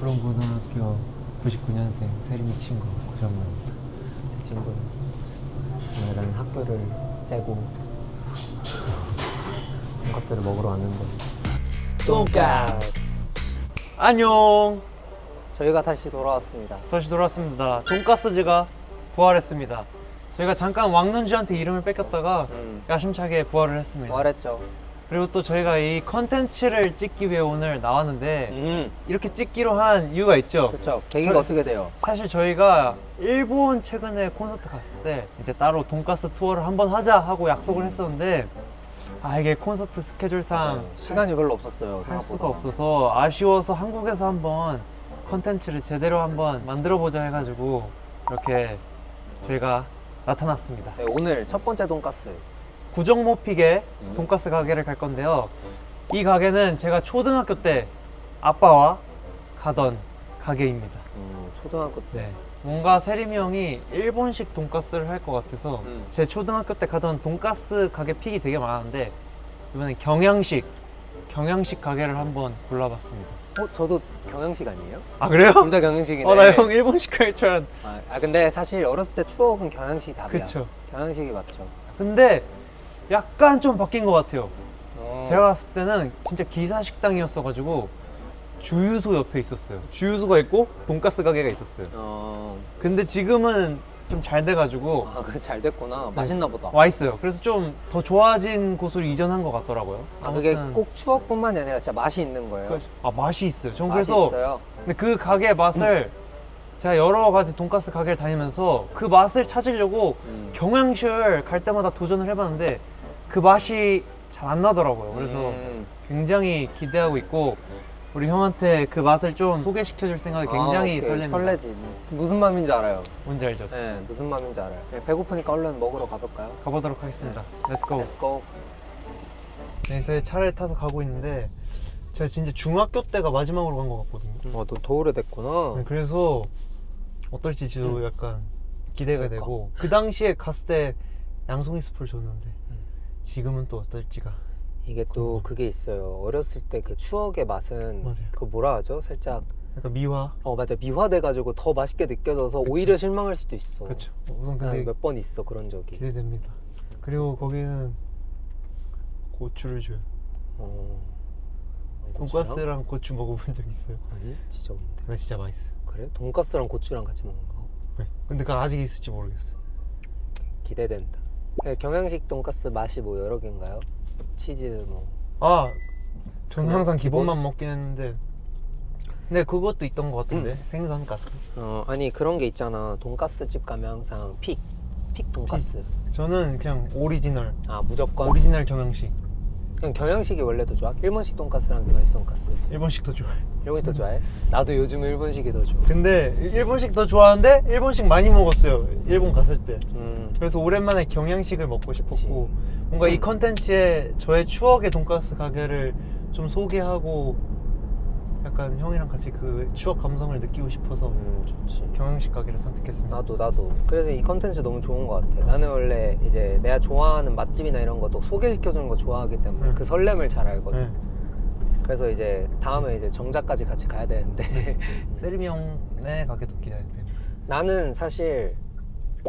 구롱고등학교 99년생 세림이 친구 고정만입니다. 제 친구는 오늘은 학교를 째고 돈가스를 먹으러 왔는데 돈가스! 안녕. 저희가 다시 돌아왔습니다. 다시 돌아왔습니다. 돈가스즈가 부활했습니다. 저희가 잠깐 왕눈주한테 이름을 뺏겼다가 야심차게 부활을 했습니다. 부활했죠. 그리고 또 저희가 이 컨텐츠를 찍기 위해 오늘 나왔는데 이렇게 찍기로 한 이유가 있죠. 그렇죠. 계기가 어떻게 돼요? 사실 저희가 일본 최근에 콘서트 갔을 때 이제 따로 돈가스 투어를 한번 하자 하고 약속을 했었는데 이게 콘서트 스케줄상 시간이 별로 없었어요. 할 수가 생각보다. 없어서 아쉬워서 한국에서 한번 컨텐츠를 제대로 한번 만들어 보자 해가지고 이렇게 저희가 나타났습니다. 네, 오늘 첫 번째 돈가스. 구정모픽의 돈가스 가게를 갈 건데요. 이 가게는 제가 초등학교 때 아빠와 가던 가게입니다. 초등학교 때. 네. 뭔가 세림이 형이 일본식 돈가스를 할 것 같아서 제 초등학교 때 가던 돈가스 가게 픽이 되게 많았는데 이번엔 경양식 가게를 한번 골라봤습니다. 저도 경양식 아니에요? 아 그래요? 둘 다 경양식이네. 나 형 일본식 할 줄 알았는데. 근데 사실 어렸을 때 추억은 경양식이 답이야. 그쵸. 경양식이 맞죠. 근데 약간 좀 바뀐 것 같아요. 제가 어. 갔을 때는 진짜 기사 식당이었어가지고 주유소 옆에 있었어요. 주유소가 있고 돈가스 가게가 있었어요. 근데 지금은 좀 잘 돼가지고 그게 잘 됐구나. 맛있나 보다. 와 있어요. 그래서 좀 더 좋아진 곳으로 이전한 것 같더라고요. 그게 아무튼 꼭 추억뿐만이 아니라 진짜 맛이 있는 거예요. 맛이 있어요. 전 맛이 그래서 있어요. 근데 그 가게의 맛을 제가 여러 가지 돈가스 가게를 다니면서 그 맛을 찾으려고 경양식을 갈 때마다 도전을 해봤는데 그 맛이 잘 안 나더라고요. 그래서 굉장히 기대하고 있고 우리 형한테 그 맛을 좀 소개시켜줄 생각이 굉장히 설렙니다. 설레지. 무슨 마음인지 알아요. 뭔지 알죠? 네, 무슨 마음인지 알아요. 배고프니까 얼른 먹으러 가볼까요? 가보도록 하겠습니다. Let's go. Let's go. 네, 이제 차를 타서 가고 있는데 제가 진짜 중학교 때가 마지막으로 간 것 같거든요. 더 오래됐구나. 네, 그래서 어떨지 저도 약간 기대가 그러니까. 되고 그 당시에 갔을 때 양송이 숲을 줬는데 지금은 또 어떨지가. 이게 또 그게 있어요. 어렸을 때 그 추억의 맛은 맞아요. 그 뭐라 하죠? 살짝 약간 미화. 맞아. 미화돼가지고 더 맛있게 느껴져서 그쵸. 오히려 실망할 수도 있어. 그렇죠. 우선 근데 몇 번 있어 그런 적이. 기대됩니다. 그리고 거기는 고추를 줘요. 돈가스랑 고추 먹어본 적 있어요? 아니 진짜 없는데. 그거 진짜 맛있어요. 그래? 돈가스랑 고추랑 같이 먹는 거? 네. 근데 그거 아직 있을지 모르겠어요. 기대된다. 네, 경양식 돈가스 맛이 뭐 여러 개인가요? 치즈 뭐. 저는 그냥 항상 기본? 기본만 먹긴 했는데 근데 그것도 있던 것 같은데 생선 가스. 아니 그런 게 있잖아. 돈가스 집 가면 항상 픽 돈가스. 저는 그냥 오리지널 무조건. 오리지널 경양식. 그냥 경양식이 원래 더 좋아? 일본식 돈가스랑 경양식 돈가스. 일본식 더 좋아해. 일본식 더 좋아해? 나도 요즘 일본식이 더 좋아. 근데 일본식 더 좋아하는데 일본식 많이 먹었어요. 일본 갔을 때. 그래서 오랜만에 경양식을 먹고 싶었고 뭔가 이 컨텐츠에 저의 추억의 돈가스 가게를 좀 소개하고 약간 형이랑 같이 그 추억 감성을 느끼고 싶어서 좋지. 경양식 가게를 선택했습니다. 나도. 그래서 이 컨텐츠 너무 좋은 것 같아. 나는 원래 이제 내가 좋아하는 맛집이나 이런 것도 소개시켜주는 거 좋아하기 때문에 그 설렘을 잘 알거든. 네. 그래서 이제 다음에 이제 정자까지 같이 가야 되는데 세림이 형네 가게도 기대됩니다. 나는 사실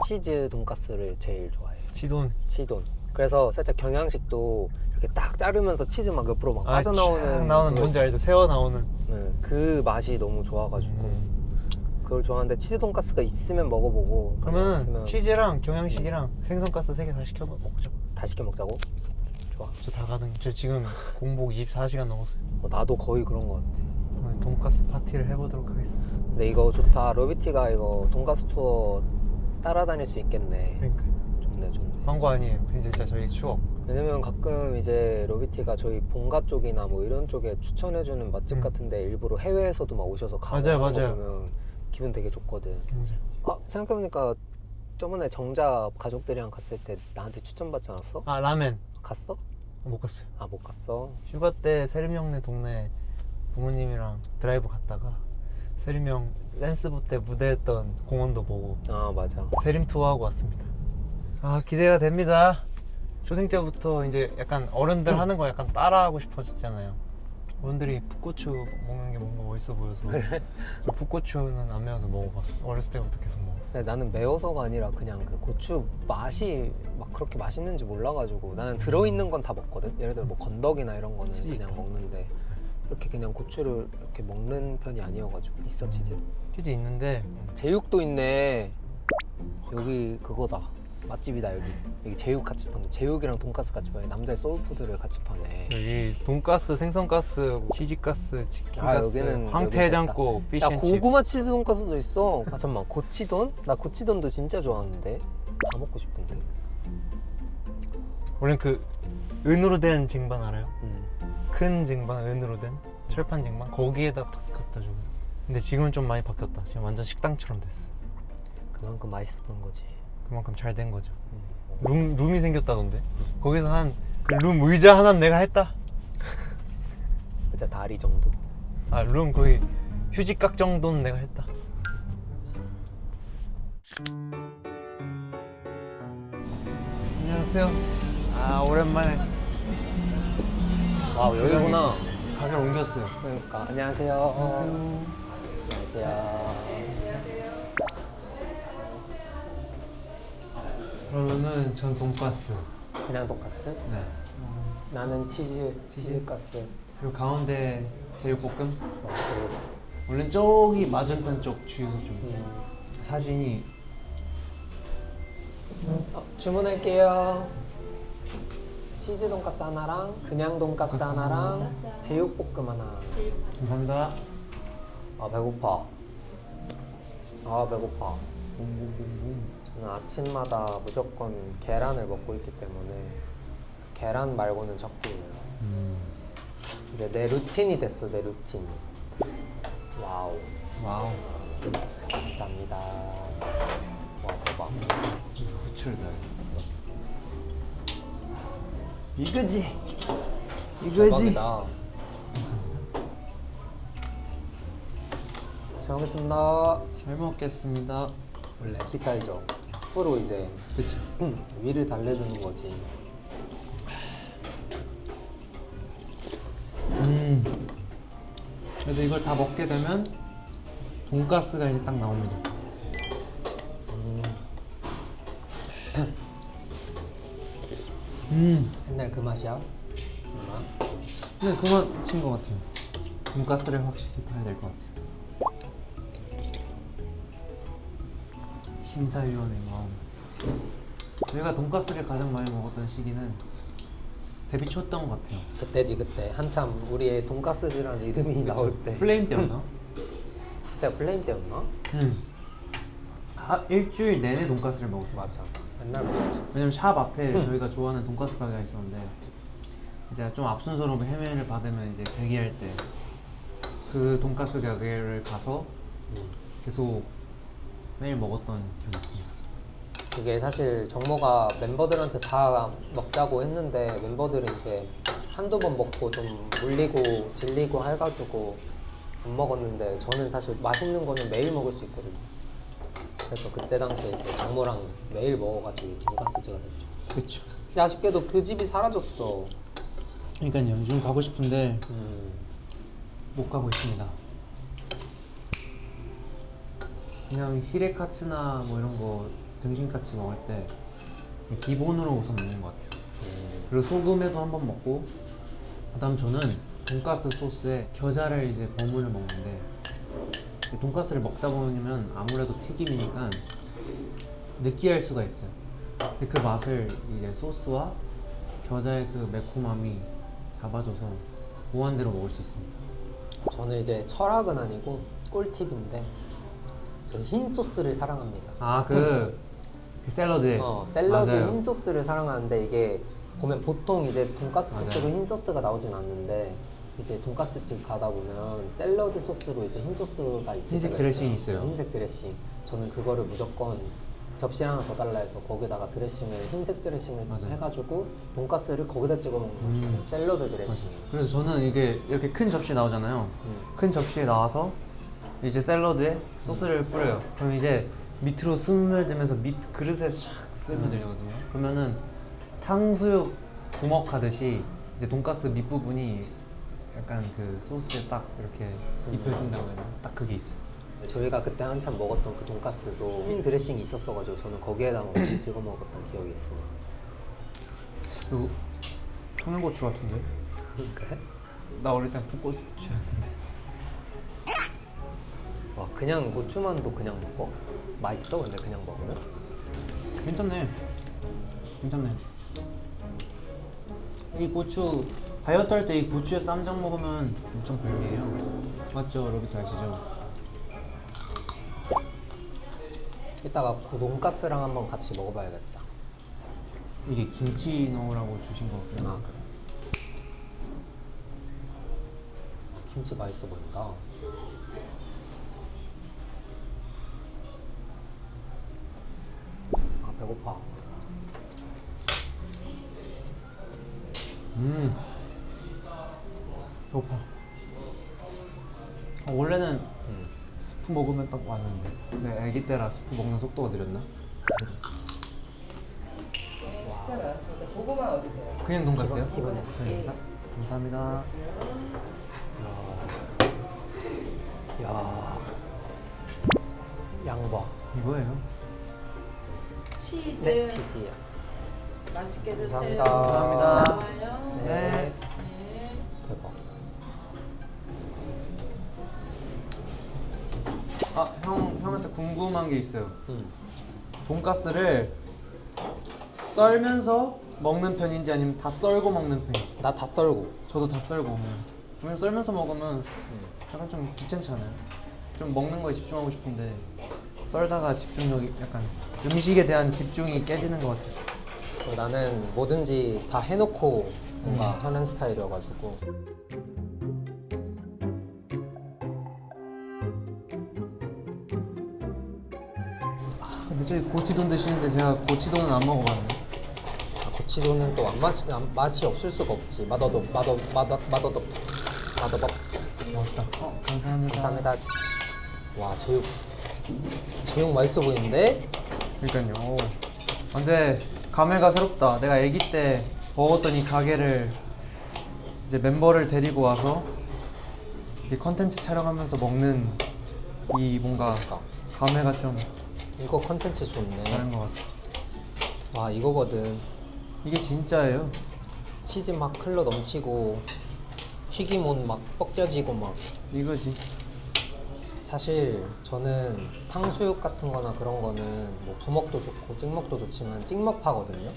치즈 돈가스를 제일 좋아해. 치돈. 그래서 살짝 경양식도 이렇게 딱 자르면서 치즈 막 옆으로 막 쫙 빠져나오는 나오는 그- 뭔지 알죠? 새어 나오는. 네, 그 맛이 너무 좋아가지고 그걸 좋아하는데 치즈 돈가스가 있으면 먹어보고 그러면 없으면 치즈랑 경양식이랑 생선가스 3개 다 시켜 먹죠. 다 시켜 먹자고? 좋아. 저 다 가능. 저 지금 공복 24시간 넘었어요. 나도 거의 그런 것 같아. 오늘 돈가스 파티를 해보도록 하겠습니다. 근데 이거 좋다. 러비티가 이거 돈가스 투어 따라다닐 수 있겠네. 그러니까 좋네. 광고 아니에요. 진짜 저희 추억. 왜냐면 가끔 이제 러비티가 저희 본가 쪽이나 뭐 이런 쪽에 추천해주는 맛집 같은데 일부러 해외에서도 막 오셔서 가고 맞아요, 하는 거 맞아요. 보면 기분 되게 좋거든. 맞아요. 생각해보니까 저번에 정자 가족들이랑 갔을 때 나한테 추천받지 않았어? 라멘 갔어? 못 갔어요. 못 갔어. 휴가 때 세림이 형네 동네 부모님이랑 드라이브 갔다가 세림이 형 댄스부 때 무대했던 공원도 보고 맞아. 세림 투어하고 왔습니다. 기대가 됩니다. 초딩 때부터 이제 약간 어른들 하는 거 약간 따라하고 싶어졌잖아요. 원들이 풋고추 먹는 게 뭔가 멋있어 보여서. 그래? 풋고추는 안 매워서 먹어봤어. 어렸을 때부터 계속 먹었어. 근데 나는 매워서가 아니라 그냥 그 고추 맛이 막 그렇게 맛있는지 몰라가지고 나는 들어있는 건 다 먹거든. 예를 들어 뭐 건더기나 이런 거는 치즈 그냥 있다. 먹는데 이렇게 그냥 고추를 이렇게 먹는 편이 아니어가지고. 있어 치즈. 치즈 있는데 제육도 있네. 여기 그거다. 맛집이다 여기. 여기 제육 같이 파네. 제육이랑 돈가스 같이 파네. 남자의 소울푸드를 같이 파네. 여기 돈가스, 생선가스, 치즈가스, 치킨가스, 여기는 황태장국, 야 피쉬앤칩스. 고구마 치즈 돈가스도 있어. 아 잠깐만 고치돈? 나 고치돈도 진짜 좋아하는데. 다 먹고 싶은데. 원래 그 은으로 된 쟁반 알아요? 음. 큰 쟁반, 은으로 된 철판 쟁반 거기에다 탁 갖다 주고. 근데 지금은 좀 많이 바뀌었다. 지금 완전 식당처럼 됐어. 그만큼 맛있었던 거지. 그만큼 잘 된 거죠. 음. 룸이 생겼다던데. 거기서 한 그 룸 의자 하나는 내가 했다. 진짜 다리 정도. 아, 룸 거기 휴지각 정도는 내가 했다. 안녕하세요. 아, 오랜만에 와 여기구나. 가게를 옮겼어요. 그러니까 안녕하세요. 안녕하세요. 그러면은 전 돈가스. 그냥 돈가스? 네. 나는 치즈가스. 그리고 가운데 제육볶음. 좋아 제육. 원래 저기 맞은편 쪽 주유소 쪽. 사진이 주문할게요. 치즈 돈가스 하나랑 그냥 돈가스 하나랑 제육볶음 하나. 감사합니다. 아 배고파. 아 배고파. 저는 아침마다 무조건 계란을 먹고 있기 때문에 계란 말고는 적기예요. 이게 내 루틴이 됐어. 내 루틴. 와우. 와우. 감사합니다. 와 대박. 후추를 넣어요. 이거지. 이거지. 대박이다. 감사합니다. 잘 먹겠습니다. 잘 먹겠습니다. 원래 에피타이저 스프로 이제 그치? 위를 달래주는 거지. 그래서 이걸 다 먹게 되면 돈가스가 이제 딱 나옵니다. 옛날 그 맛이야? 얼마? 근데 그맛인 것 같아요. 돈가스를 확실히 봐야 될 것 같아요. 심사위원의 마음. 저희가 돈가스를 가장 많이 먹었던 시기는 데뷔 초였던 것 같아요. 그때지 그때 한참 우리의 돈가스지라는 이름이 나올 때. 플레임 때였나? 그때 플레임 때였나? 일주일 내내 돈가스를 먹었어요. 맞아. 맨날 먹었지. 왜냐면 샵 앞에 저희가 좋아하는 돈가스 가게가 있었는데 이제 좀 앞순서로 헤매를 받으면 이제 대기할 때 그 돈가스 가게를 가서 계속 매일 먹었던 기억이 있습니다. 그게 사실 정모가 멤버들한테 다 먹자고 했는데 멤버들이 이제 한두 번 먹고 좀 물리고 질리고 해가지고 안 먹었는데 저는 사실 맛있는 거는 매일 먹을 수 있거든요. 그래서 그때 당시에 이제 정모랑 매일 먹어가지고 돈가스지가 됐죠. 그렇죠. 근데 아쉽게도 그 집이 사라졌어. 그러니까요. 요즘 가고 싶은데 못 가고 있습니다. 그냥 히레카츠나 뭐 이런 거 등심카츠 먹을 때 기본으로 우선 먹는 것 같아요. 그리고 소금에도 한번 먹고 그다음 저는 돈가스 소스에 겨자를 이제 버무려 먹는데 돈가스를 먹다 보면 아무래도 튀김이니까 느끼할 수가 있어요. 근데 그 맛을 이제 소스와 겨자의 그 매콤함이 잡아줘서 무한대로 먹을 수 있습니다. 저는 이제 철학은 아니고 꿀팁인데 저는 흰 소스를 사랑합니다. 그 샐러드에 샐러드 맞아요. 흰 소스를 사랑하는데 이게 보면 보통 이제 돈가스 맞아요. 소스로 흰 소스가 나오진 않는데 이제 돈가스 집 가다 보면 샐러드 소스로 이제 흰 소스가 있을 흰색 때가 드레싱이 있어요. 흰색 드레싱. 저는 그거를 무조건 접시 하나 더 달라 해서 거기다가 드레싱을 흰색 드레싱을 맞아요. 해가지고 돈가스를 거기다 찍어 먹는 거죠. 샐러드 드레싱. 그래서 저는 이게 이렇게 큰 접시에 나오잖아요. 큰 접시에 나와서 이제 샐러드에 소스를 뿌려요. 그럼 이제 밑으로 스며들면서 밑 그릇에 샥 스며들거든요. 그러면은 탕수육 구먹 하듯이 이제 돈가스 밑부분이 약간 그 소스에 딱 이렇게 입혀진다고 해야 되나? 딱 그게 있어. 저희가 그때 한참 먹었던 그 돈가스도 흰 드레싱이 있었어가지고 저는 거기에다가 엄청 찍어 먹었던 기억이 있어요. 이거 청양고추 같은데? 그래? 나 어릴 땐 풋고추였는데. 와 그냥 고추만도 그냥 먹어? 맛있어 근데 그냥 먹으면? 괜찮네. 괜찮네. 이 고추 다이어트 할 때 이 고추에 쌈장 먹으면 엄청 별미예요. 맞죠, 로비트 아시죠? 이따가 그 돈가스랑 한번 같이 먹어봐야겠다. 이게 김치 넣으라고 주신 거고요. 아 그래? 김치 맛있어 보인다. 아 배고파. 배고파. 원래는 스프 먹으면 딱 왔는데 내 아기 때라 스프 먹는 속도가 느렸나? 식사 나왔습니다. 고구마 어디세요? 그냥 돈가스요? 기본 예. 감사합니다. 야 양봐. 이거예요? 치즈. 네 치즈야. 맛있게 드세요. 감사합니다. 감사합니다. 고마워요. 네. 네. 대박. 아, 형한테 궁금한 게 있어요. 음. 돈가스를 썰면서 먹는 편인지 아니면 다 썰고 먹는 편인지. 나 다 썰고. 저도 다 썰고 먹는. 왜냐면 썰면서 먹으면 약간 좀 귀찮잖아요. 좀 먹는 거에 집중하고 싶은데 썰다가 집중력이 약간 음식에 대한 집중이 깨지는 것 같아서. 나는 뭐든지 다 해놓고 뭔가 하는 스타일이어가지고. 근데 저희 고치돈 드시는데 제가 고치돈은 안 먹어봤네. 아, 고치도는 또 맛이 없을 수가 없지. 맛없어. 맞다. 감사합니다. 감사합니다. 와 제육 맛있어 보이는데? 그러니까요. 근데 감회가 새롭다. 내가 아기 때 먹었던 이 가게를 이제 멤버를 데리고 와서 이 컨텐츠 촬영하면서 먹는 이 뭔가 감회가 좀 이거 컨텐츠 좋네. 다른 것 같아. 와 이거거든. 이게 진짜예요. 치즈 막 흘러 넘치고 튀김옷 막 벗겨지고 막. 이거지. 사실 저는 탕수육 같은 거나 그런 거는 뭐 부먹도 좋고 찍먹도 좋지만 찍먹파거든요.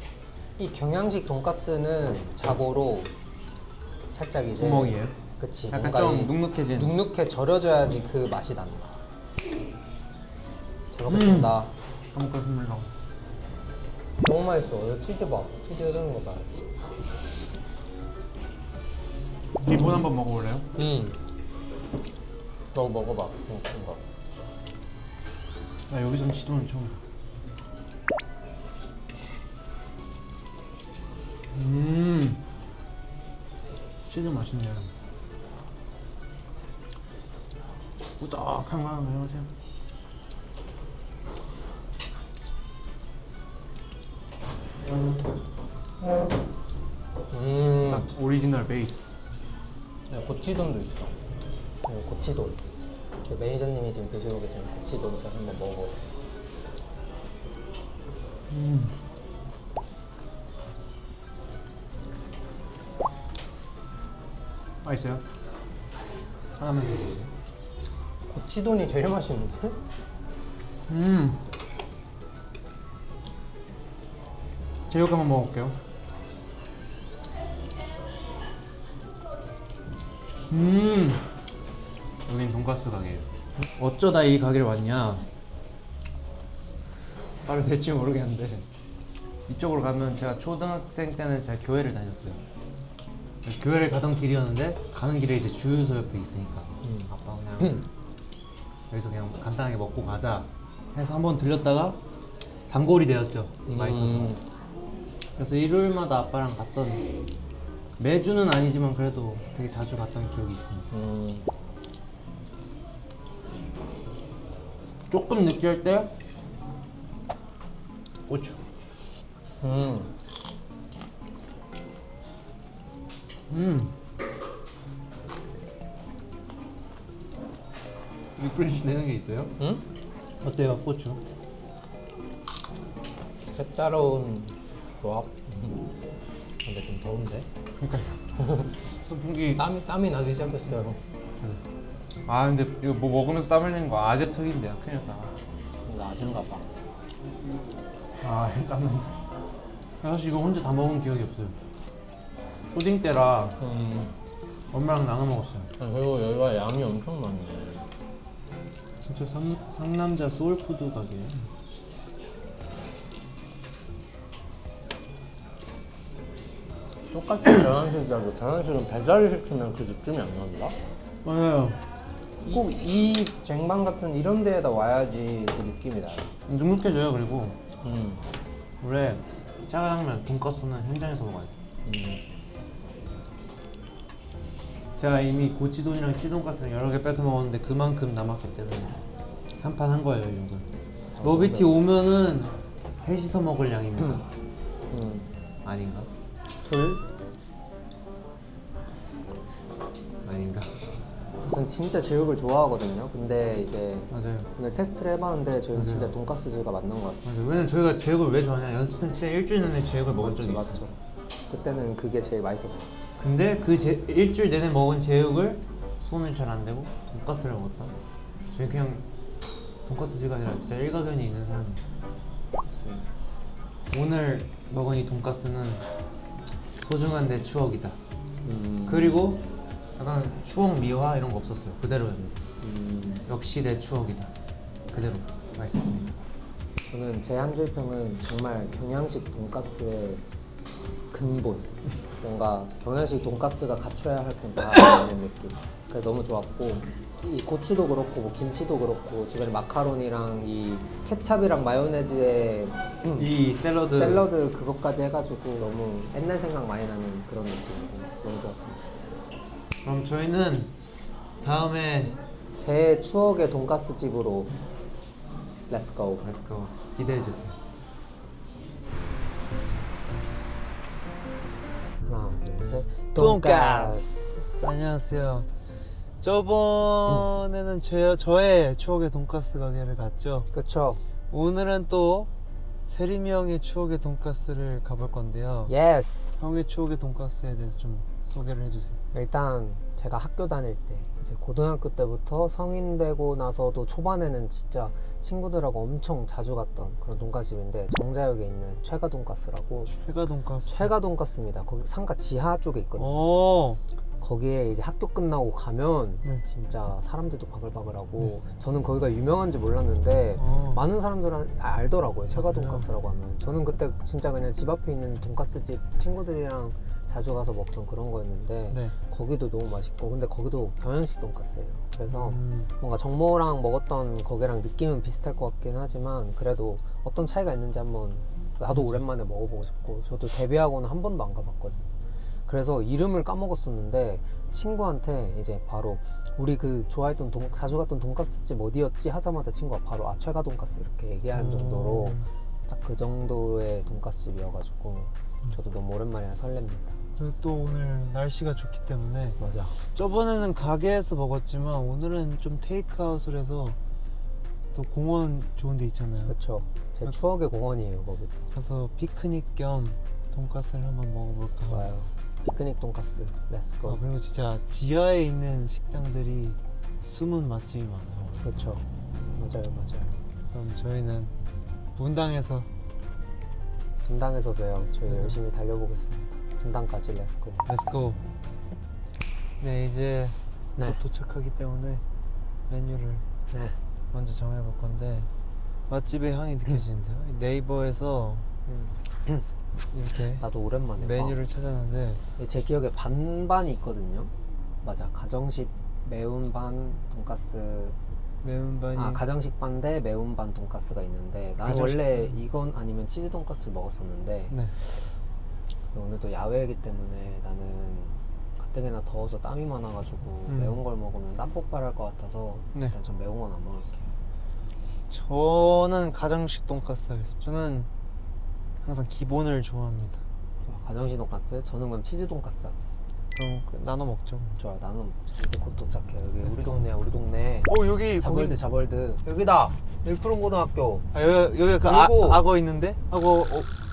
이 경양식 돈가스는 자고로 살짝 이제 부먹이에요? 그치. 약간 뭔가 좀 이 눅눅해진. 눅눅해 절여져야지 그 맛이 난다. 잘 먹겠습니다. 잘 먹겠습니다. 너무 맛있어. 이거 치즈 봐. 치즈 흐르는 거 봐. 기본 한번 먹어볼래요? 너 먹어봐. 이거. 나 여기서 치도는 처음이다. 치즈 맛있네요. 꾸덕한 거 하나 해보세요. 딱 오리지널 베이스. 네, 고치돈도 있어. 고치돈. 그 매니저님이 지금 드시고 계시는 고치돈 제가 한번 먹어보겠습니다. 맛있어요? 하나만 더 주세요. 고치돈이 제일 맛있는데? 제육 한번 먹어볼게요. 여긴 돈가스 가게예요. 어쩌다 이 가게를 왔냐? 바로 대체 모르겠는데 이쪽으로 가면 제가 초등학생 때는 제가 교회를 다녔어요. 교회를 가던 길이었는데 가는 길에 이제 주유소 옆에 있으니까 아빠 그냥 여기서 그냥 간단하게 먹고 가자 해서 한번 들렸다가 단골이 되었죠. 맛있어서. 그래서 일요일마다 아빠랑 갔던, 매주는 아니지만 그래도 되게 자주 갔던 기억이 있습니다. 조금 느끼할 때 고추. 리프레시 되는 게 있어요? 응? 어때요, 고추? 색다른 조합. 근데 좀 더운데? 선풍기. 땀이 나기 시작했어요. 아 근데 이거 뭐 먹으면서 땀 흘리는 거 아재 턱인데요. 큰일 났다. 낮은가 봐. 아 땀난다. 사실 이거 혼자 다 먹은 기억이 없어요. 초딩 때라 엄마랑 나눠 먹었어요. 그리고 여기가 양이 엄청 많네. 진짜 상남자 소울푸드 가게. 똑같은 계란식이라도 계란식은 배달을 시키면 그 느낌이 안 난다? 맞아요. 꼭 이 쟁반 같은 이런 데에다 와야지 그 느낌이 나요. 눅눅해져요. 그리고 음. 원래 짜장면, 돈까스는 현장에서 먹어야 돼. 제가 이미 고치돈이랑 찌돈까스를 여러 개 뺏어 먹었는데 그만큼 남았기 때문에 한 판 한 거예요, 이 정도. 러비티 오면은 셋이서 먹을 양입니다. 아닌가? 둘? 아닌가? 전 진짜 제육을 좋아하거든요. 근데 이제 맞아요. 오늘 테스트를 해봤는데 저희 맞아요. 진짜 돈까스즈가 맞는 것 같아요. 맞아요. 왜냐면 저희가 제육을 왜 좋아하냐? 연습생 때 일주일 내내 제육을 먹은 적이 있어요. 맞죠. 그때는 그게 제일 맛있었어. 근데 그 일주일 내내 먹은 제육을 손을 잘 안 대고 돈까스를 먹었다. 저희 그냥 돈까스지가 아니라 진짜 일가견이 있는 사람이에요. 맞습니다. 오늘 먹은 이 돈까스는 소중한 내 추억이다. 그리고 약간 추억 미화 이런 거 없었어요. 그대로였는데 역시 내 추억이다. 그대로 맛있었습니다. 저는 제 한 줄 평은 정말 경양식 돈까스의 근본. 뭔가 경양식 돈까스가 갖춰야 할 건 다 있는 느낌. 그래서 너무 좋았고 이 고추도 그렇고 뭐 김치도 그렇고 주변에 마카로니랑 이 케찹이랑 마요네즈의 이 샐러드 샐러드 그것까지 해가지고 너무 옛날 생각 많이 나는 그런 느낌이고 너무 좋았습니다. 그럼 저희는 다음에 제 추억의 돈까스 집으로 Let's go. Let's go 기대해 주세요. 하나 둘 셋. 안녕하세요. 저번에는 저의 추억의 돈가스 가게를 갔죠. 그쵸. 오늘은 또 세림이 형의 추억의 돈가스를 가볼 건데요. 예스. 형의 추억의 돈가스에 대해서 좀 소개를 해주세요. 일단 제가 학교 다닐 때 이제 고등학교 때부터 성인 되고 나서도 초반에는 진짜 친구들하고 엄청 자주 갔던 그런 돈가스집인데 정자역에 있는 최가 돈가스라고. 회가 돈가스. 최가 돈가스입니다. 거기 상가 지하 쪽에 있거든요. 오. 거기에 이제 학교 끝나고 가면 네. 진짜 사람들도 바글바글하고 저는 거기가 유명한지 몰랐는데 많은 사람들은 알더라고요. 최가 돈가스라고 하면. 저는 그때 진짜 그냥 집 앞에 있는 돈가스집 친구들이랑 자주 가서 먹던 그런 거였는데 네. 거기도 너무 맛있고 근데 거기도 경양식 돈가스예요. 그래서 뭔가 정모랑 먹었던 거기랑 느낌은 비슷할 것 같긴 하지만 그래도 어떤 차이가 있는지 한번 나도 오랜만에 먹어보고 싶고 저도 데뷔하고는 한 번도 안 가봤거든요. 그래서 이름을 까먹었었는데 친구한테 이제 바로 우리 그 좋아했던 자주 갔던 돈가스 집 어디였지 하자마자 친구가 바로 최가 돈가스 이렇게 얘기할 정도로 딱 그 정도의 돈가스 집이어가지고 저도 너무 오랜만이라 설렙니다. 그리고 또 오늘 날씨가 좋기 때문에 맞아. 저번에는 가게에서 먹었지만 오늘은 좀 테이크아웃을 해서 또 공원 좋은 데 있잖아요. 그렇죠. 제 추억의 공원이에요 거기도. 가서 피크닉 겸 돈가스를 한번 먹어볼까 합니다. 좋아요. 피크닉 돈가스 렛츠고. 아, 그리고 진짜 지하에 있는 식당들이 숨은 맛집이 많아요. 그렇죠. 맞아요. 그럼 저희는 분당에서 분당에서 봬요. 저희 열심히 달려보겠습니다. 분당까지 렛츠고. 렛츠고. 네, 이제 네. 곧 도착하기 때문에 메뉴를 네. 먼저 정해볼 건데 맛집의 향이 느껴지는데요. 네이버에서 이렇게 나도 오랜만에 메뉴를 찾았는데 제 기억에 반반이 있거든요. 맞아. 가정식 매운 반 돈가스. 매운 반이 가정식 반 대 매운 반 돈가스가 있는데 나는 가정식 원래 이건 아니면 치즈 돈가스를 먹었었는데 네. 근데 오늘도 야외이기 때문에 나는 가뜩이나 더워서 땀이 많아가지고 매운 걸 먹으면 땀 폭발할 것 같아서 네. 일단 전 매운 건 안 먹을게요. 저는 가정식 돈가스 하겠습니다. 저는 항상 기본을 좋아합니다. 가정식 돈가스? 저는 그럼 치즈 돈가스 하겠습니다. 그럼 나눠 먹죠. 좋아, 나눠 먹자. 이제 곧 도착해. 여기 우리 동네야, 우리 동네. 여기 자벌드, 자벌드. 여기다. 일푸른 고등학교. 여기 그 그리고- 악어 있는데? 악어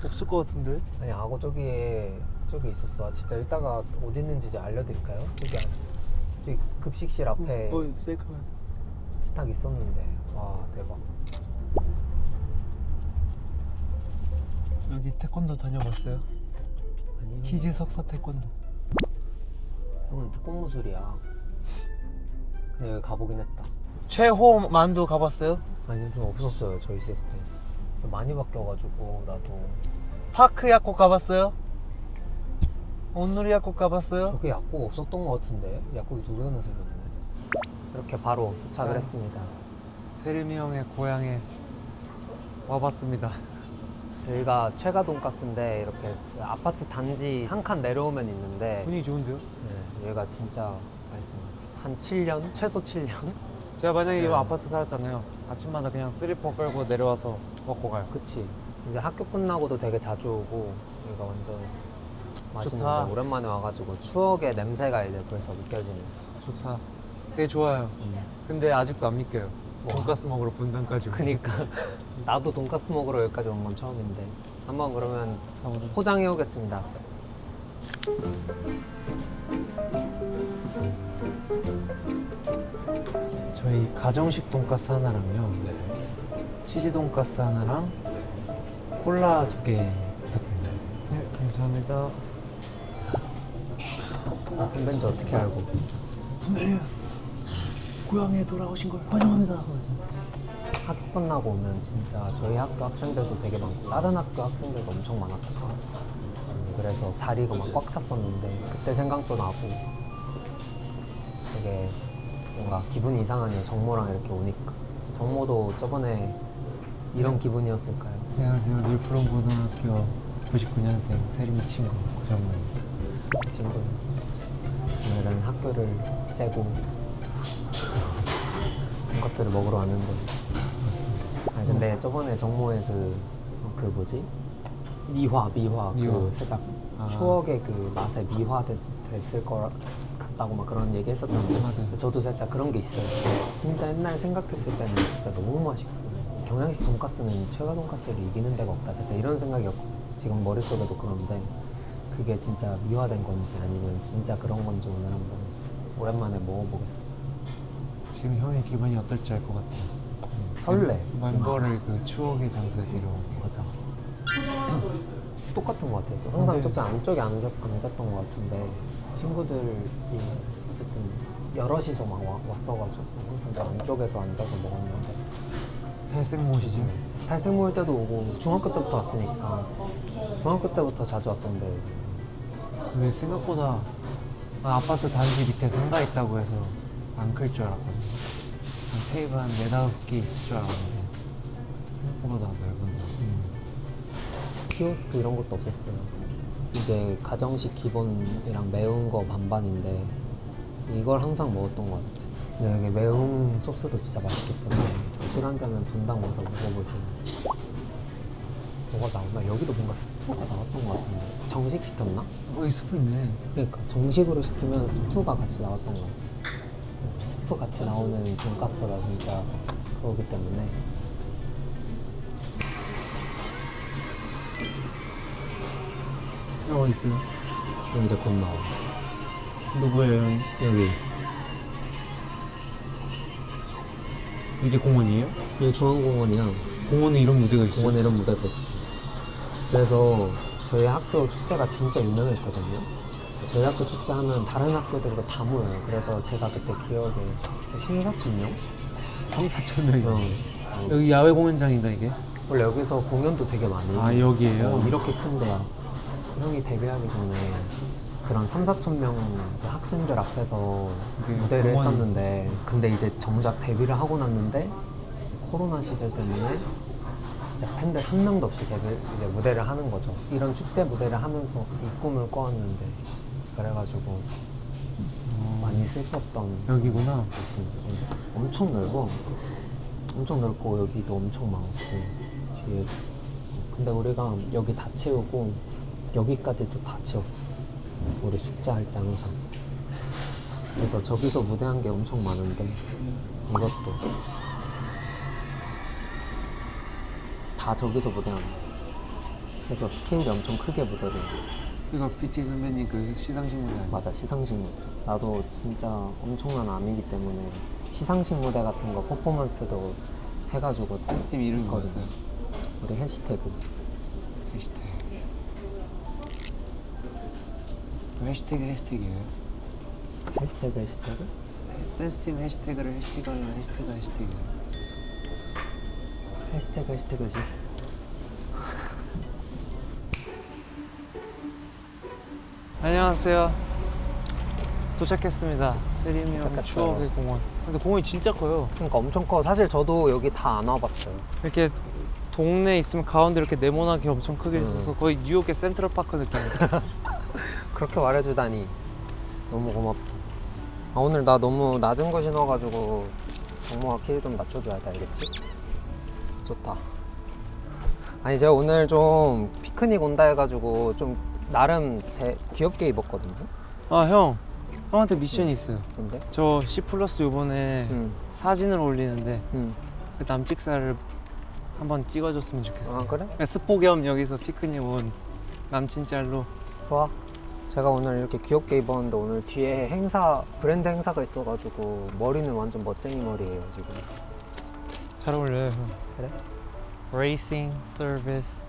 없을 것 같은데? 아니, 악어 저기 있었어. 진짜 이따가 어디 있는지 이제 알려드릴까요? 저기 급식실 앞에 셀카만. 스탁 있었는데. 와, 대박. 여기 태권도 다녀봤어요? 아니, 키즈 석사 태권도. 형은 특공무술이야. 근데 여기 가보긴 했다. 최호 만두 가봤어요? 아니, 좀 없었어요. 저 있을 때. 좀 많이 바뀌어가지고 나도. 파크 약국 가봤어요? 온누리 약국 가봤어요? 저기 약국 없었던 것 같은데. 약국이 두 개나 생겼네. 이렇게 바로 도착을 짠. 했습니다. 세림이 형의 고향에 와봤습니다. 여기가 최가 돈가스인데 이렇게 아파트 단지 한 칸 내려오면 있는데 분위기 좋은데요? 네, 여기가 진짜 맛있습니다. 한 7년? 최소 7년? 제가 만약에 네. 이 아파트 살았잖아요. 아침마다 그냥 슬리퍼 끌고 내려와서 먹고 가요. 그치. 이제 학교 끝나고도 되게 자주 오고 여기가 완전 맛있는데 좋다. 오랜만에 와가지고 추억의 냄새가 이제 벌써 느껴지네. 좋다. 되게 좋아요. 근데 아직도 안 믿겨요. 뭐? 돈가스 먹으러 분당까지. 그니까 나도 돈가스 먹으러 여기까지 온 건 처음인데 한번 그러면 오늘 포장해 오겠습니다. 저희 가정식 돈가스 하나랑요. 치즈 돈가스 하나랑 콜라 2개 부탁드립니다. 네, 감사합니다. 선배인지 어떻게 알고? 고향에 돌아오신 걸 환영합니다. 학교 끝나고 오면 진짜 저희 학교 학생들도 되게 많고 다른 학교 학생들도 엄청 많았거든요. 그래서 자리가 막 꽉 찼었는데 그때 생각도 나고 되게 뭔가 기분이 이상하네요. 정모랑 이렇게 오니까. 정모도 저번에 이런 기분이었을까요? 안녕하세요. 늘푸른 고등학교 99년생 세림이 친구 고정모입니다. 제 친구 오늘은 학교를 째고 돈가스를 먹으러 왔는데 아니 근데 저번에 정모의 그 뭐지? 미화 그 살짝 아. 추억의 그 맛에 미화됐을 것 같다고 막 그런 얘기 했었잖아요. 맞아요. 근데 저도 살짝 그런 게 있어요. 진짜 옛날 생각했을 때는 진짜 너무 맛있고 경양식 돈가스는 최가 돈가스를 이기는 데가 없다. 진짜 이런 생각이 지금 머릿속에도 그런데 그게 진짜 미화된 건지 아니면 진짜 그런 건지 오늘 한번 오랜만에 먹어보겠습니다. 지금 형의 기분이 어떨지 알 것 같아요. 설레. 멤버를 그 추억의 장소에 데려오게. 맞아. 똑같은 것 같아요. 또 항상 네. 저쪽 안쪽에 앉았던 것 같은데 친구들이 어쨌든 여럿이서 막 왔어가지고 항상 저 안쪽에서 앉아서 먹었는데 탈색모시죠? 탈색 모일 때도 오고 중학교 때부터 왔으니까 중학교 때부터 자주 왔던데 근데 생각보다 아파트 단지 밑에 상가 있다고 해서 안 클 줄 알았거든요. 한 테이블 한 4-5개 있을 줄 알았는데 생각보다 넓은다. 키오스크 이런 것도 없었어요. 이게 가정식 기본이랑 매운 거 반반인데 이걸 항상 먹었던 것 같아요. 근데 여기 매운 소스도 진짜 맛있기 때문에 시간 되면 분당 와서 먹어보세요. 뭐가 나오나? 여기도 뭔가 스프가 나왔던 것 같은데 정식 시켰나? 여기 스프 있네. 그러니까 정식으로 시키면 스프가 같이 나왔던 것 같아요. 스프 같이 나오는 돈가스가 진짜 그거기 때문에 어디 있어요? 이제 곧 나와. 누구예요, 형이? 여기 이게 공원이에요? 여기 중앙공원이야. 공원에 이런 무대가 있어요? 공원에 이런 무대가 있어. 그래서 저희 학교 축제가 진짜 유명했거든요. 저희 학교 축제하면 다른 학교들도 다 모여요. 그래서 제가 그때 기억에 3-4천 명? 3-4천 명이요? 어. 여기 야외 공연장인가 이게? 원래 여기서 공연도 되게 많이 아 여기에요? 이렇게 큰 데야. 형이 데뷔하기 전에 그런 3-4천 명 학생들 앞에서 이게 무대를 공원- 했었는데 근데 이제 정작 데뷔를 하고 났는데 코로나 시절 때문에 진짜 팬들 한 명도 없이 이제 무대를 하는 거죠. 이런 축제 무대를 하면서 이 꿈을 꿔왔는데 그래가지고 많이 슬펐던 여기구나. 게 있습니다. 엄청 넓어. 엄청 넓고 여기도 엄청 많고 뒤에 근데 우리가 여기 다 채우고 여기까지도 다 채웠어. 우리 숙제할 때 항상. 그래서 저기서 무대한 게 엄청 많은데 이것도 다 저기서 무대한 거. 그래서 스케일이 엄청 크게 무대를 해. 이거 BT 선배님 그 시상식 무대 아니야? 맞아, 시상식 무대. 나도 진짜 엄청난 암이기 때문에 시상식 무대 같은 거 퍼포먼스도 해가지고 댄스팀 이름이 했거든. 뭐였어요? 우리 해시태그. 해시태그. 해시태그예요? 해시태그? 댄스팀 해시태그를 해시태그하면 해시태그예요. 해시태그지. 안녕하세요. 도착했습니다. 세림이 형 도착했어요. 추억의 공원. 근데 공원이 진짜 커요. 그러니까 엄청 커. 사실 저도 여기 다 안 와봤어요. 이렇게 동네에 있으면 가운데 이렇게 네모나게 엄청 크게 있어서 거의 뉴욕의 센트럴파크 느낌이에요. 그렇게 말해주다니 너무 고맙다. 아, 오늘 나 너무 낮은 거 신어가지고 정모가 키를 좀 낮춰줘야 돼, 알겠지? 좋다. 아니 제가 오늘 좀 피크닉 온다 해가지고 좀 나름 제 귀엽게 입었거든요. 아 형, 형한테 미션이 있어요. 근데? 저 C 플러스 요번에 응. 사진을 올리는데 응. 그 남찍사를 한번 찍어줬으면 좋겠어요. 아 그래? 스포 겸 여기서 피크닉 온 남친 짤로. 좋아. 제가 오늘 이렇게 귀엽게 입었는데 오늘 뒤에 브랜드 행사가 있어가지고 머리는 완전 멋쟁이 머리예요 지금. 잘 어울려요 형. 그래? 레이싱 서비스.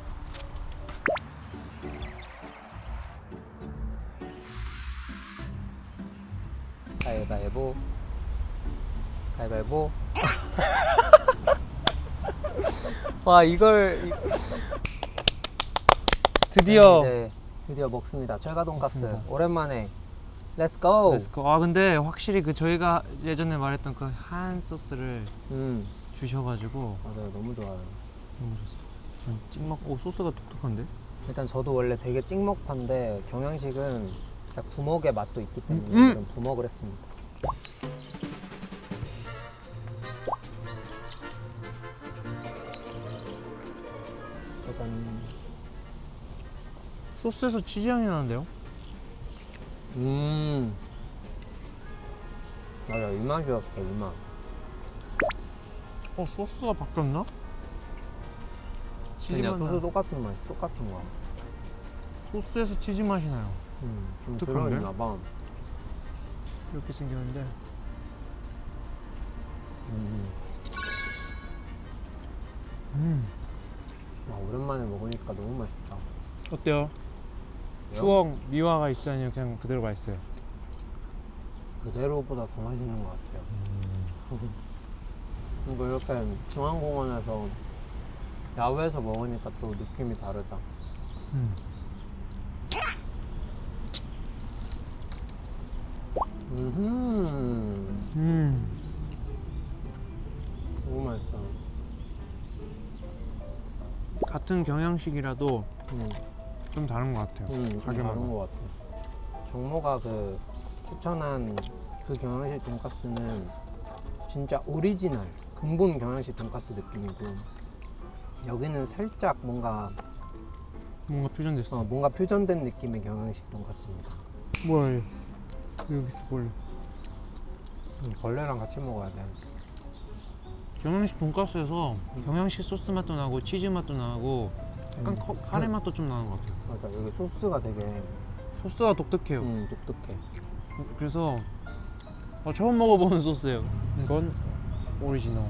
가위바위보. 가위바위보. 와 이걸 드디어 이제 드디어 먹습니다. 철가 돈가스. 먹습니다. 오랜만에. let's go. 렛츠고. 아 근데 확실히 그 저희가 예전에 말했던 그 하얀 소스를 주셔가지고 맞아요. 너무 좋아요. 너무 좋습니다. 찍먹. 오 소스가 독특한데? 일단 저도 원래 되게 찍먹파인데 경양식은 진짜 부먹의 맛도 있기 때문에 오늘은 부먹을 했습니다. 짜잔. 소스에서 치즈 향이 나는데요? 맞아, 이 맛이었어, 이 맛. 소스가 바뀌었나? 치즈 그냥 맛 소스 똑같은 맛, 똑같은 거. 소스에서 치즈 맛이 나요. 좀 독특한데? 들어있나 봐. 이렇게 생겼는데 와, 오랜만에 먹으니까 너무 맛있다. 어때요? 왜요? 추억 미화가 있어 아니면 그냥 그대로 맛있어요? 그대로보다 더 맛있는 것 같아요. 그리고 이렇게 중앙공원에서 야외에서 먹으니까 또 느낌이 다르다. 너무 맛있어. 같은 경양식이라도 좀 다른 것 같아요. 좀 가게마다. 다른 것 같아. 정모가 그 추천한 그 경양식 돈가스는 진짜 오리지널 근본 경양식 돈가스 느낌이고, 여기는 살짝 뭔가 퓨전됐어. 뭔가 퓨전된 느낌의 경양식 돈가스입니다. 뭐야 얘. 여기 있어 벌레. 벌레랑 같이 먹어야 돼. 경양식 돈가스에서 경양식 소스 맛도 나고 치즈 맛도 나고 약간 카레 맛도 좀 나는 것 같아요. 맞아, 여기 소스가 되게 소스가 독특해요. 독특해. 그래서 처음 먹어보는 소스예요. 이건 오리지널.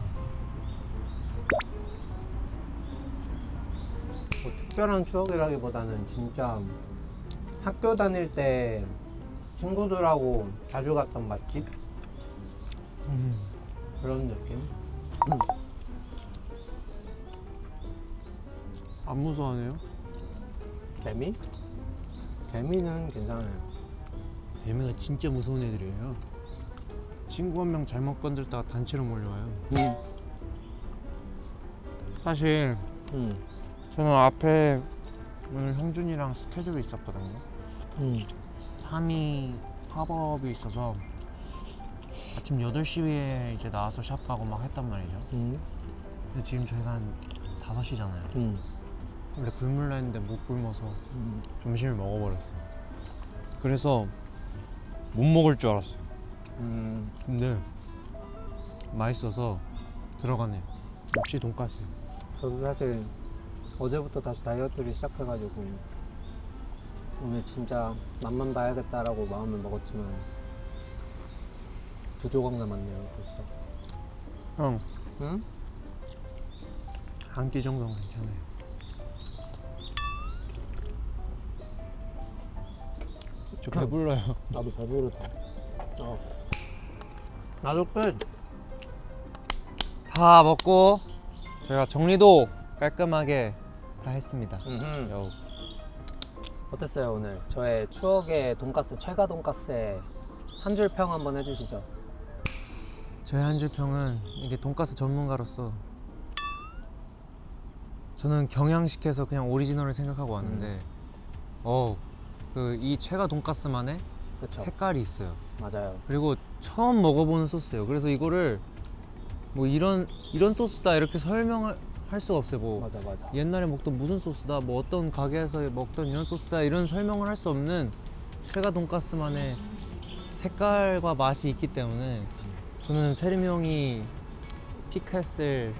뭐 특별한 추억이라기보다는 진짜 학교 다닐 때 친구들하고 자주 갔던 맛집? 그런 느낌? 안 무서워하네요? 개미? 개미는 괜찮아요. 얘네가 진짜 무서운 애들이에요. 친구 한 명 잘못 건들다가 단체로 몰려와요. 사실 저는 앞에 오늘 형준이랑 스케줄이 있었거든요. 3위 팝업이 있어서 아침 8시에 이제 나와서 샵 가고 막 했단 말이죠. 근데 지금 저희가 한 5시잖아요. 원래 굶으려 했는데 못 굶어서 점심을 먹어버렸어요. 그래서 못 먹을 줄 알았어요. 근데 맛있어서 들어가네요. 역시 돈까스. 저도 사실 어제부터 다시 다이어트를 시작해가지고 오늘 진짜 맛만 봐야겠다라고 마음을 먹었지만 2조각 남았네요 벌써. 형, 응? 한 끼 정도는 괜찮아요. 저 배불러요. 나도 배부르다. 나도 끝. 다 먹고 저희가 정리도 깔끔하게 다 했습니다. 요. 어땠어요 오늘? 저의 추억의 돈가스 최가 돈가스의 한 줄 평 한번 해주시죠. 저희 한줄 평은 이게 돈가스 전문가로서 저는 경양식해서 그냥 오리지널을 생각하고 왔는데 그 이 최가 돈가스만의 그렇죠. 색깔이 있어요. 맞아요. 그리고 처음 먹어보는 소스예요. 그래서 이거를 뭐 이런 소스다 이렇게 설명을 할 수가 없어요. 뭐 맞아. 옛날에 먹던 무슨 소스다, 뭐 어떤 가게에서 먹던 이런 소스다 이런 설명을 할 수 없는 최가 돈가스만의 색깔과 맛이 있기 때문에 저는 세림이 형이 픽했을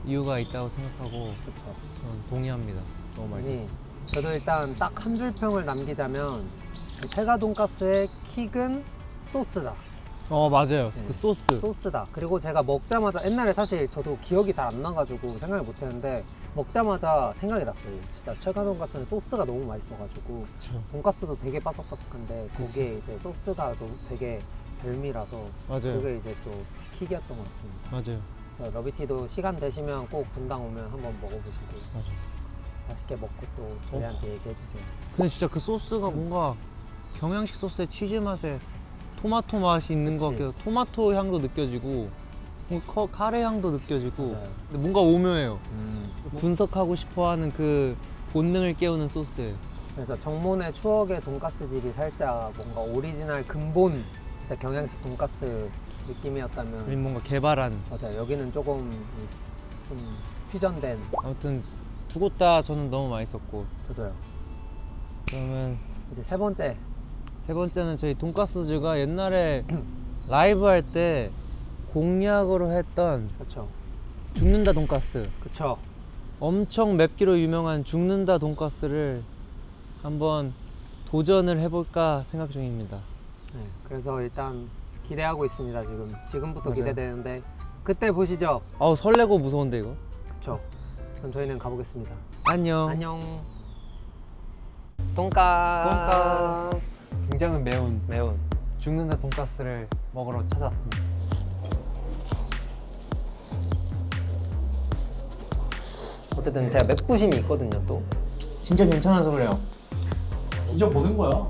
이유가 있다고 생각하고 그렇죠. 저는 동의합니다. 너무 맛있었어요. 저도 일단 딱 한 줄 평을 남기자면 최가 돈가스의 킥은 소스다. 맞아요. 네. 그 소스. 소스다. 그리고 제가 먹자마자 옛날에 사실 저도 기억이 잘 안 나가지고 생각을 못했는데 먹자마자 생각이 났어요. 진짜 최가 돈가스는 소스가 너무 맛있어가지고 그쵸. 돈가스도 되게 바삭바삭한데 거기에 이제 소스가 되게 별미라서 맞아요. 그게 이제 또 킥이었던 것 같습니다. 맞아요. 그래서 러비티도 시간 되시면 꼭 분당 오면 한번 먹어보시고 맞아요. 맛있게 먹고 또 저희한테 얘기해 주세요. 근데 진짜 그 소스가 뭔가 경양식 소스의 치즈 맛에 토마토 맛이 있는 것 그치. 같아요. 토마토 향도 느껴지고 카레 향도 느껴지고 맞아요. 근데 뭔가 오묘해요. 분석하고 싶어하는 그 본능을 깨우는 소스예요. 그래서 정몬의 추억의 돈가스 집이 살짝 뭔가 오리지널 근본 진짜 경양식 돈가스 느낌이었다면 그리고 뭔가 개발한 맞아요. 여기는 조금 좀 퓨전된. 아무튼 두 곳 다 저는 너무 맛있었고 저도요. 그러면 이제 세 번째. 세 번째는 저희 돈가스즈가 옛날에 라이브 할 때 공약으로 했던 그렇죠. 죽는다 돈가스 그쵸. 엄청 맵기로 유명한 죽는다 돈가스를 한번 도전을 해볼까 생각 중입니다. 네, 그래서 일단 기대하고 있습니다. 지금부터 맞아요. 기대되는데 그때 보시죠. 아우 설레고 무서운데 이거. 그쵸. 그럼 저희는 가보겠습니다. 안녕. 안녕. 돈가스. 굉장히 매운. 죽는다 돈가스를 먹으러 찾아왔습니다. 어쨌든 제가 맥부심이 있거든요 또. 진짜 괜찮아서 그래요. 진짜 보는 거야.